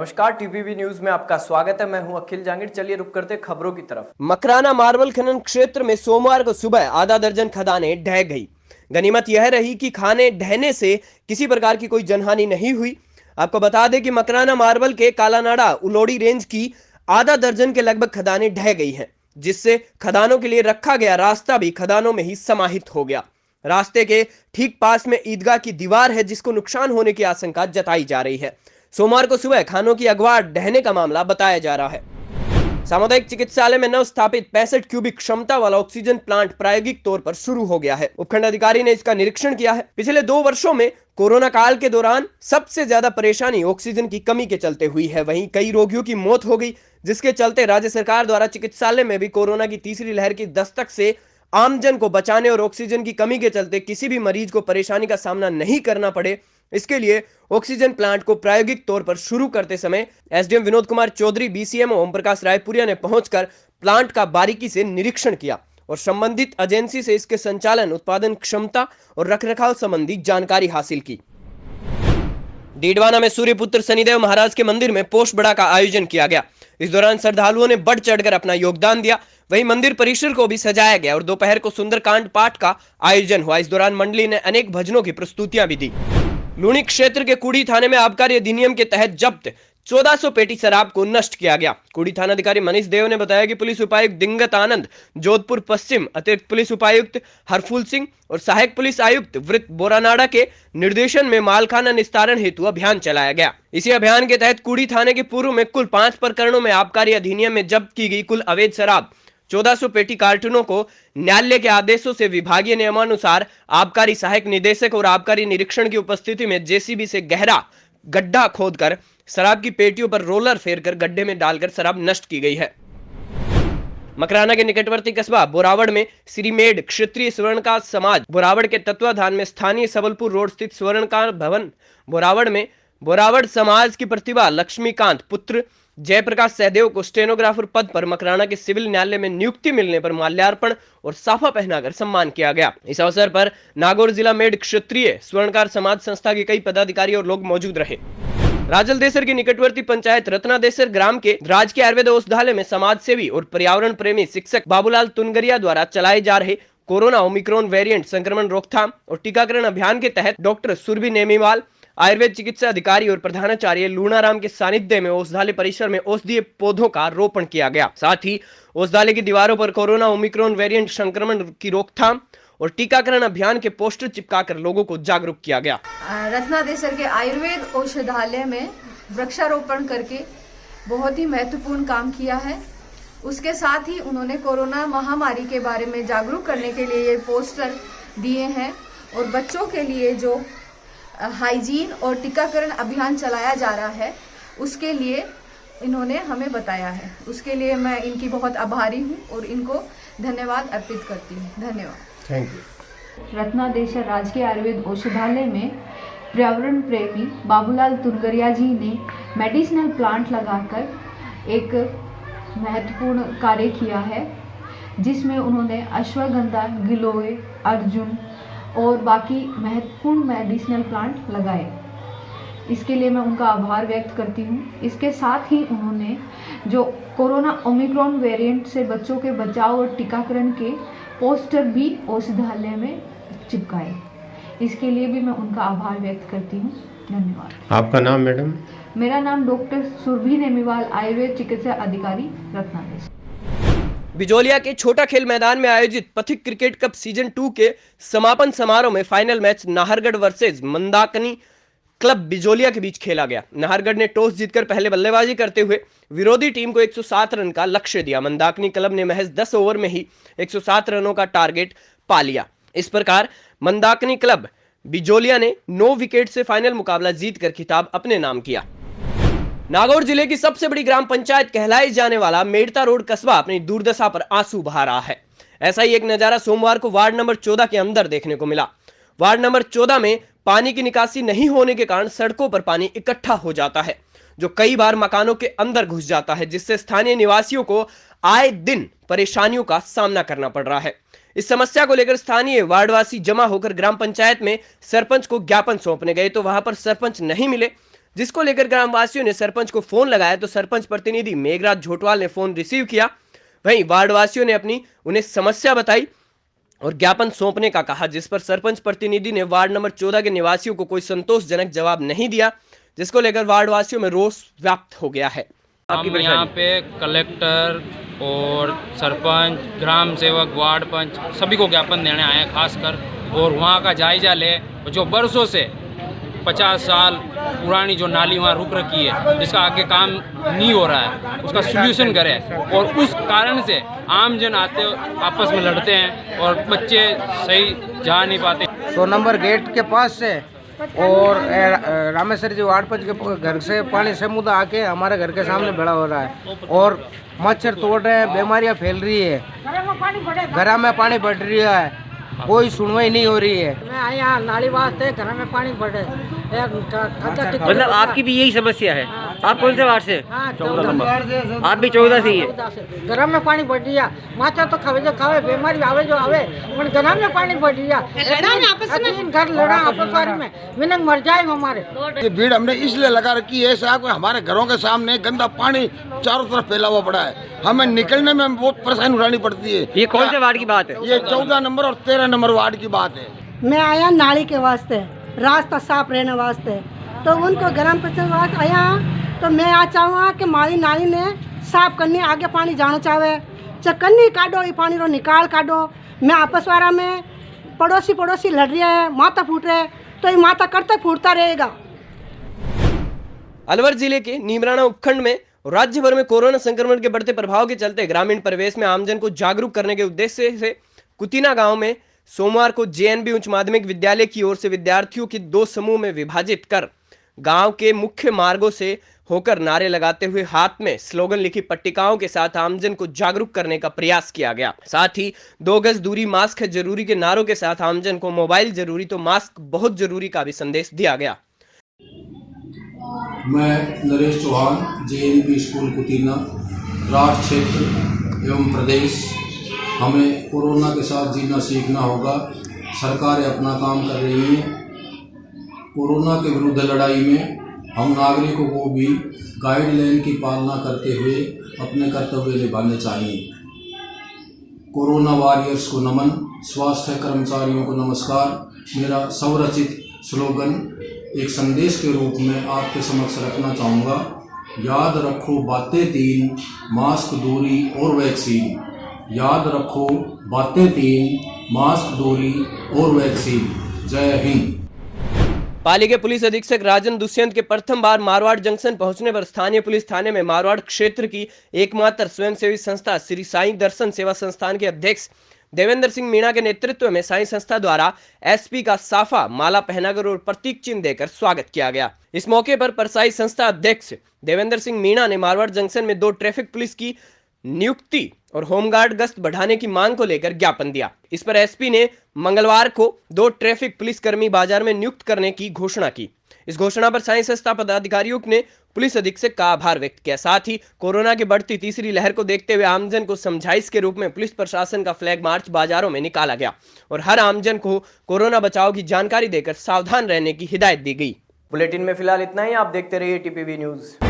नमस्कार, TPV news में आपका स्वागत है। मैं हूं अखिल जांगिड़। चलिए रुक करते खबरों की तरफ। मकराना मार्बल खनन क्षेत्र में सोमवार को सुबह आधा दर्जन खदानें ढह गई। गनीमत यह रही कि खाने ढहने से किसी प्रकार की कोई जनहानि नहीं हुई। आपको बता दें कि मकराना मार्बल के कालानाडा उलोड़ी रेंज की आधा दर्जन के लगभग खदानें ढह गई हैं, जिससे खदानों के लिए रखा गया रास्ता भी खदानों में ही समाहित हो गया। रास्ते के ठीक पास में ईदगाह की दीवार है, जिसको नुकसान होने की आशंका जताई जा रही है। सोमवार को सुबह खानों की अगवा ढहने का मामला बताया जा रहा है। सामुदायिक चिकित्सालय में नव स्थापित 65 क्यूबिक क्षमता वाला ऑक्सीजन प्लांट प्रायोगिक तौर पर शुरू हो गया है। उपखंड अधिकारी ने इसका निरीक्षण किया है। पिछले 2 वर्षों में कोरोना काल के दौरान सबसे ज्यादा परेशानी ऑक्सीजन की कमी के चलते हुई है। वहीं कई रोगियों की मौत हो गई, जिसके चलते राज्य सरकार द्वारा चिकित्सालय में भी कोरोना की तीसरी लहर की दस्तक से आमजन को बचाने और ऑक्सीजन की कमी के चलते किसी भी मरीज को परेशानी का सामना नहीं करना पड़े, इसके लिए ऑक्सीजन प्लांट को प्रायोगिक तौर पर शुरू करते समय एसडीएम विनोद कुमार चौधरी, बीसीएमओ ओम प्रकाश रायपुरिया ने पहुंचकर प्लांट का बारीकी से निरीक्षण किया और संबंधित एजेंसी से इसके संचालन, उत्पादन क्षमता और रखरखाव संबंधी जानकारी हासिल की। डीडवाना में सूर्यपुत्र शनिदेव महाराज के मंदिर में पोष बड़ा का आयोजन किया गया। इस दौरान श्रद्धालुओं ने बढ़ चढ़कर अपना योगदान दिया। वहीं मंदिर परिसर को भी सजाया गया और दोपहर को सुंदरकांड पाठ का आयोजन हुआ। इस दौरान मंडली ने अनेक भजनों की प्रस्तुतियां भी दी। लूणी क्षेत्र के कुड़ी थाने में आबकारी अधिनियम के तहत जब्त 1400 पेटी शराब को नष्ट किया गया। कुड़ी थानाधिकारी मनीष देव ने बताया कि पुलिस उपायुक्त दिंगत आनंद, जोधपुर पश्चिम अतिरिक्त पुलिस उपायुक्त हरफुल सिंह और सहायक पुलिस आयुक्त वृत्त बोरानाडा के निर्देशन में मालखाना निस्तारण हेतु अभियान चलाया गया। इसी अभियान के तहत कुड़ी थाने के पूर्व में कुल 5 प्रकरणों में आबकारी अधिनियम में जब्त की गई कुल अवैध शराब 1400 पेटी कार्टूनों को न्यायालय के आदेशों से विभागीय नियमानुसार आबकारी सहायक निदेशक और आबकारी निरीक्षण की उपस्थिति में जेसीबी से गहरा गड्ढा खोदकर शराब की पेटियों पर रोलर फेरकर गड्ढे में डालकर शराब नष्ट की गई है। मकराना के निकटवर्ती कस्बा बोरावड़ में श्रीमेड क्षेत्रीय स्वर्णकार समाज बोरावड़ के तत्वाधान में स्थानीय सबलपुर रोड स्थित स्वर्णकार भवन बोरावड़ में बोरावड़ समाज की प्रतिभा लक्ष्मीकांत पुत्र जयप्रकाश सहदेव को स्टेनोग्राफर पद पर मकराना के सिविल न्यायालय में नियुक्ति मिलने पर माल्यार्पण और साफा पहनाकर सम्मान किया गया। इस अवसर पर नागौर जिला मेड क्षेत्रीय स्वर्णकार समाज संस्था के कई पदाधिकारी और लोग मौजूद रहे। राजलदेसर की निकटवर्ती पंचायत रत्नादेसर ग्राम के राजकीय आयुर्वेद औषधालय में समाज सेवी और पर्यावरण प्रेमी शिक्षक बाबूलाल तुनगरिया द्वारा चलाए जा रहे कोरोना ओमिक्रॉन वेरिएंट संक्रमण रोकथाम और टीकाकरण अभियान के तहत डॉक्टर सुरभि नेमीवाल, आयुर्वेद चिकित्सा अधिकारी और प्रधानाचार्य लूणाराम के सानिध्य में औषधालय परिसर में औषधीय पौधों का रोपण किया गया। साथ ही औषधालय की दीवारों पर कोरोना ओमिक्रॉन वेरिएंट संक्रमण की रोकथाम और टीकाकरण अभियान के पोस्टर चिपकाकर लोगों को जागरूक किया गया। रत्नादेसर के आयुर्वेद औषधालय में वृक्षारोपण करके बहुत ही महत्वपूर्ण काम किया है। उसके साथ ही उन्होंने कोरोना महामारी के बारे में जागरूक करने के लिए ये पोस्टर दिए हैं और बच्चों के लिए जो हाइजीन और टीकाकरण अभियान चलाया जा रहा है उसके लिए इन्होंने हमें बताया है। उसके लिए मैं इनकी बहुत आभारी हूँ और इनको धन्यवाद अर्पित करती हूँ। धन्यवाद। Thank you. रत्नादेसर राजकीय आयुर्वेद औषधालय में पर्यावरण प्रेमी बाबूलाल तुनगरिया जी ने मेडिसिनल प्लांट लगाकर एक महत्वपूर्ण कार्य किया है, जिसमें उन्होंने अश्वगंधा, गिलोय, अर्जुन और बाकी महत्वपूर्ण मेडिसिनल प्लांट लगाए। इसके लिए मैं उनका आभार व्यक्त करती हूँ। इसके साथ ही उन्होंने जो कोरोना ओमिक्रॉन वेरिएंट से बच्चों के बचाव और टीकाकरण के पोस्टर भी औषधालय में चिपकाए। इसके लिए भी मैं उनका आभार व्यक्त करती हूँ। धन्यवाद। आपका नाम मैडम? मेरा नाम डॉक्टर सुरभि नेमीवाल, आयुर्वेद चिकित्सा अधिकारी, रत्नादेसर। बिजोलिया के छोटा खेल मैदान में आयोजित पथिक क्रिकेट कप सीजन 2 के समापन समारोह में final match Nahargarh versus Mandakini club Bijolia के बीच खेला गया। नाहरगढ़ ने टॉस जीतकर पहले बल्लेबाजी करते हुए विरोधी टीम को 107 रन का लक्ष्य दिया। मंदाकिनी क्लब ने महज 10 ओवर में ही 107 रनों का टारगेट पा लिया। इस प्रकार मंदाकिनी क्लब बिजोलिया ने 9 विकेट से फाइनल मुकाबला जीतकर खिताब अपने नाम किया। नागौर जिले की सबसे बड़ी ग्राम पंचायत कहलाई जाने वाला मेड़ता रोड कस्बा अपनी दुर्दशा पर आंसू बहा रहा है। ऐसा ही एक नजारा सोमवार को वार्ड नंबर 14 के अंदर देखने को मिला। वार्ड नंबर 14 में पानी की निकासी नहीं होने के कारण सड़कों पर पानी इकट्ठा हो जाता है, जो कई बार मकानों के अंदर घुस जाता है, जिससे स्थानीय निवासियों को आए दिन परेशानियों का सामना करना पड़ रहा है। इस समस्या को लेकर स्थानीय वार्डवासी जमा होकर ग्राम पंचायत में सरपंच को ज्ञापन सौंपने गए तो वहां पर सरपंच नहीं मिले। जिसको लेकर ग्रामवासियों ने सरपंच को फोन लगाया तो सरपंच प्रतिनिधि मेघराज झोटवाल ने फोन रिसीव किया। वहीं वार्डवासियों ने अपनी उन्हें समस्या बताई और ज्ञापन सौंपने का कहा, जिस पर सरपंच प्रतिनिधि ने वार्ड नंबर 14 के निवासियों को कोई संतोषजनक जवाब नहीं दिया, जिसको लेकर वार्डवासियों में रोष व्याप्त हो गया है। हम यहाँ पे कलेक्टर और सरपंच, ग्राम सेवक, वार्ड पंच सभी को ज्ञापन देने आए हैं खासकर, और वहाँ का जायजा ले जो बरसों से 50 साल पुरानी जो नाली वहाँ रुक रखी है, जिसका आगे काम नहीं हो रहा है, उसका सॉल्यूशन करे। और उस कारण से आम जन आते आपस में लड़ते हैं और बच्चे सही जा नहीं पाते। 100 नंबर गेट के पास से और रामेश्वर जी वार्ड पंच के घर से पानी समुद्र आके हमारे घर के सामने बड़ा हो रहा है और मच्छर तोड़ रहे हैं, बीमारियां फैल रही है, घर में पानी बढ़ रहा है, कोई सुनवाई नहीं हो रही है। मैं आया नाली वास्ते घर में पानी बढ़े। मतलब आपकी भी यही समस्या है? आप कौन से वार्ड से? 14 नंबर। आप भी 14 से ही है? घर में पानी बढ़ रहा, माचा तो खावे जो खावे, बीमारी आवे जो आवे, घर में पानी बढ़ रहा। घर लड़ा आपस में मिनट मर जाए हमारे। ये भीड़ हमने इसलिए लगा रखी है साहब, हमारे घरों के सामने गंदा पानी चारों तरफ फैला हुआ पड़ा है, हमें निकलने में बहुत परेशानी उठानी पड़ती है। ये कौन से वार्ड की बात है? ये 14 नंबर और 13 नंबर वार्ड की बात है। मैं आया नाली के वास्ते, रास्ता साफ रहने वास्ते, तो उनको ग्राम पंचायत आया तो मैं आ चाहूँगा कि मारी नाली ने साफ करनी, आगे पानी जाना चाहे चक्कनी काटो, ये पानी रो निकाल काटो। मैं आपस वाला में पड़ोसी लड़ रहे हैं, माथा फूट रहे, तो ये माथा कब तक फूटता रहेगा। अलवर जिले के नीमराना उपखंड में राज्य भर में कोरोना संक्रमण के बढ़ते प्रभाव के चलते ग्रामीण परिवेश में आमजन को जागरूक करने के उद्देश्य से कुतीना गांव में सोमवार को जेएनबी उच्च माध्यमिक विद्यालय की ओर से विद्यार्थियों के 2 समूह में विभाजित कर गांव के मुख्य मार्गों से होकर नारे लगाते हुए हाथ में स्लोगन लिखी पट्टिकाओं के साथ आमजन को जागरूक करने का प्रयास किया गया। साथ ही 2 गज दूरी, मास्क है जरूरी के नारों के साथ आमजन को मोबाइल जरूरी तो मास्क बहुत जरूरी का भी संदेश दिया गया। मैं नरेश चौहान, जेएनबी स्कूल कुतीना, राष्ट्र क्षेत्र एवं प्रदेश। हमें कोरोना के साथ जीना सीखना होगा। सरकारें अपना काम कर रही हैं। कोरोना के विरुद्ध लड़ाई में हम नागरिकों को भी गाइडलाइन की पालना करते हुए अपने कर्तव्य निभाने चाहिए। कोरोना वॉरियर्स को नमन, स्वास्थ्य कर्मचारियों को नमस्कार। मेरा स्वरचित स्लोगन एक संदेश के रूप में आपके समक्ष रखना चाहूँगा। याद रखो बातें 3, मास्क, दूरी और वैक्सीन। याद रखो बातें 3, मास्क, दूरी और वैक्सीन। जय हिंद। पाली के पुलिस अधीक्षक राजन दुष्यंत के प्रथम बार मारवाड़ जंक्शन पहुंचने पर स्थानीय पुलिस थाने में मारवाड़ क्षेत्र की एकमात्र स्वयंसेवी संस्था श्री साईं दर्शन सेवा संस्थान के अध्यक्ष देवेंद्र सिंह मीणा के नेतृत्व में साईं संस्था द्वारा एसपी का साफा, माला पहनाकर और प्रतीक चिन्ह देकर स्वागत किया गया। इस मौके पर परसाई संस्था अध्यक्ष देवेंद्र सिंह मीणा ने मारवाड़ जंक्शन में 2 ट्रैफिक पुलिस की नियुक्ति और होमगार्ड गश्त बढ़ाने की मांग को लेकर ज्ञापन दिया। इस पर एसपी ने मंगलवार को 2 ट्रैफिक पुलिसकर्मी बाजार में नियुक्त करने की घोषणा की। इस घोषणा पर साईं संस्था पदाधिकारियों ने पुलिस अधीक्षक का आभार व्यक्त किया। साथ ही कोरोना की बढ़ती तीसरी लहर को देखते हुए आमजन को समझाइश के रूप में पुलिस प्रशासन का फ्लैग मार्च बाजारों में निकाला गया और हर आमजन को कोरोना बचाव की जानकारी देकर सावधान रहने की हिदायत दी गई। बुलेटिन में फिलहाल इतना ही। आप देखते रहिए टीपीवी न्यूज।